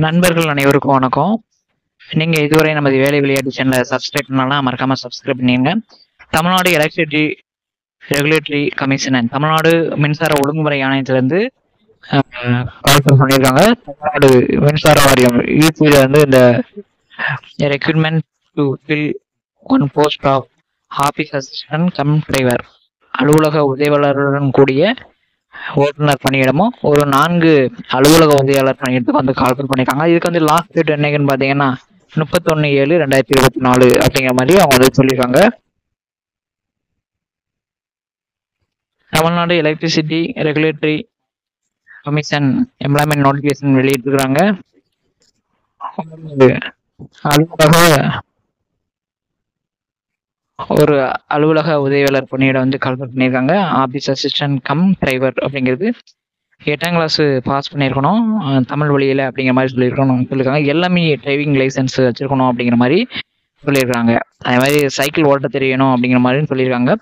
நண்பர்கள் அனைவருக்கும் வணக்கம். நீங்க இதுவரை நமது வேலை விளையாட்டு சேனலை சப்ஸ்கிரைப் பண்ணலாம், மறக்காம சப்ஸ்கிரைப் பண்ணிருங்க. Tamil Nadu electricity regulatory commission and Tamil Nadu மின்சார ஒழுங்குமுறை ஆணையத்திலிருந்து கால்ஃபர் பண்ணியிருக்காங்க. தமிழ்நாடு மின்சார வாரியம் யூபியில வந்து இந்த recruitment to fill one post of office assistant cum driver அலுவலக உதவியாளருடன் கூடிய ஓட்டுநர் பணியிடமும் ஒரு 4 அலுவலக உதவியாளர் பணியிடத்துக்கு வந்து கால்ஃபர் பண்ணியிருக்காங்க. இதுக்கு வந்து லாஸ்ட் டேட் என்னைக்குன்னு பார்த்தீங்கன்னா 31/7/2024 அப்படிங்கிற மாதிரி அவங்க வந்து சொல்லியிருக்காங்க. Tamil Nadu electricity regulatory commission employment notification வெளியிட்டிருக்கிறாங்க. ஒரு அலுவலக உதவியாளர் பணியிடம் வந்து கால்ஃபர் பண்ணியிருக்காங்க. ஆபீஸ் அசிஸ்டன்ட் கம் டிரைவர் அப்படிங்கிறது 8ஆம் கிளாஸ் பாஸ் பண்ணியிருக்கணும் தமிழ் வழியில் அப்படிங்கிற மாதிரி சொல்லியிருக்காங்க. எல்லாமே டிரைவிங் லைசன்ஸ் வச்சிருக்கணும் அப்படிங்கிற மாதிரி சொல்லியிருக்காங்க. அதே மாதிரி சைக்கிள் ஓட்ட தெரியணும் அப்படிங்கிற மாதிரி சொல்லியிருக்காங்க.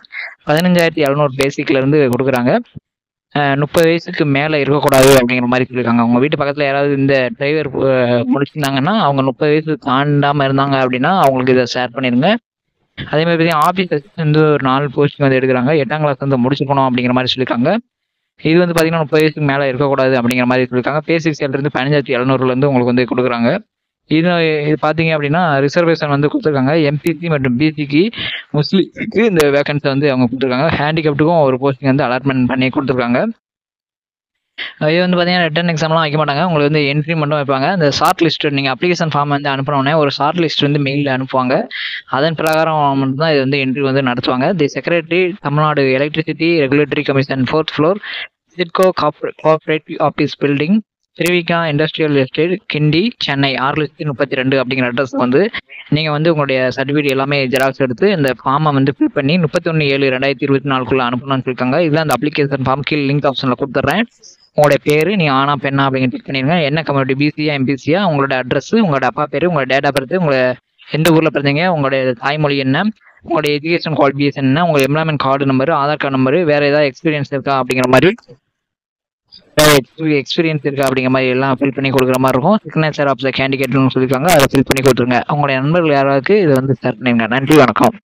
15,700 பேசிக்ல இருந்து கொடுக்குறாங்க. 30 வயசுக்கு மேலே இருக்கக்கூடாது அப்படிங்கிற மாதிரி சொல்லியிருக்காங்க. அவங்க வீட்டு பக்கத்தில் யாராவது இந்த டிரைவர் முடிச்சிருந்தாங்கன்னா அவங்க 30 வயசு தாண்டாமல் இருந்தாங்க அப்படின்னா அவங்களுக்கு இதை ஷேர் பண்ணிடுங்க. அதே மாதிரி பார்த்தீங்கன்னா ஆஃபீஸ் அசிஸ்டன்ட் ஒரு 4 போஸ்டிங் வந்து எடுக்கிறாங்க. 8ஆம் கிளாஸ் வந்து முடிச்சுக்கணும் அப்படிங்கிற மாதிரி சொல்லியிருக்காங்க. இது வந்து பார்த்தீங்கன்னா 30 வயசுக்கு மேலே இருக்கக்கூடாது அப்படிங்கிற மாதிரி சொல்லியிருக்காங்க. பேசிக் சேலரி 15,700 உங்களுக்கு வந்து கொடுக்குறாங்க. இது பார்த்தீங்க அப்படின்னா ரிசர்வேஷன் வந்து கொடுத்துருக்காங்க. எம்பிசி மற்றும் பிசிக்கு முஸ்லீமுக்கு இந்த வேகன்சி வந்து அவங்க கொடுத்துருக்காங்க. ஹேண்டிகேப்டுக்கும் ஒரு போஸ்டிங் வந்து அலாட்மெண்ட் பண்ணி கொடுத்துருக்காங்க. இது வந்து பார்த்தீங்கன்னா ரிட்டன் எக்ஸாம்லாம் வைக்க மாட்டாங்க. உங்களுக்கு வந்து என்ட்ரி மட்டும் வைப்பாங்க. அந்த ஷார்ட் லிஸ்ட் நீங்கள் அப்ளிகேஷன் ஃபார்ம் வந்து அனுப்பினோடனே ஒரு ஷார்ட் லிஸ்ட் வந்து மெயிலில் அனுப்புவாங்க. அதன் பிரகாரம் மட்டும் தான் இது வந்து என்ட்ரி வந்து நடத்துவாங்க. The secretary Tamil Nadu electricity regulatory commission 4th floor SIDCO cooperative office building Thiruvika industrial estate Guindy Chennai 632 அப்படிங்கிற அட்ரஸ் வந்து நீங்கள் வந்து உங்களுடைய சர்டிஃபிகேட் எல்லாமே ஜெராக்ஸ் எடுத்து இந்த ஃபார்மை வந்து ஃபில் பண்ணி 31/7/2024 அனுப்பணும்னு சொல்லியிருக்காங்க. இதுதான் அந்த அப்ளிகேஷன் ஃபார்ம் கீழே லிங்க் ஆப்ஷனில் கொடுத்துட்றேன். உங்களுடைய பேர் நீங்கள் ஆனா பெண்ணா அப்படிங்கிற கிளிக் பண்ணிடுங்க. என்ன கம்யூனிட்டி, பிசியா எம்பிசியா, உங்களோட அட்ரஸ், உங்களோட அப்பா பேர், உங்களோட டேட் ஆஃப் பர்த், உங்களை எந்த ஊரில் பிறந்தீங்க, உங்களுடைய தாய்மொழி என்ன, உங்களுடைய எஜுகேஷன் குவாலிஃபிகேஷன் என்ன, உங்கள் employment card number, Aadhaar card number, வேறு ஏதாவது எக்ஸ்பீரியன்ஸ் இருக்கா அப்படிங்கிற மாதிரி எல்லாம் ஃபில் பண்ணி கொடுக்குற மாதிரி இருக்கும். சிக்னேச்சர் ஆஃப் த கேண்டிடேட்னு சொல்லியிருக்காங்க. அதை ஃபில் பண்ணி கொடுத்துருங்க. உங்களுடைய நண்பர்கள் யாராவது இதை வந்து ஷேர் பண்ணிருங்க. நன்றி, வணக்கம்.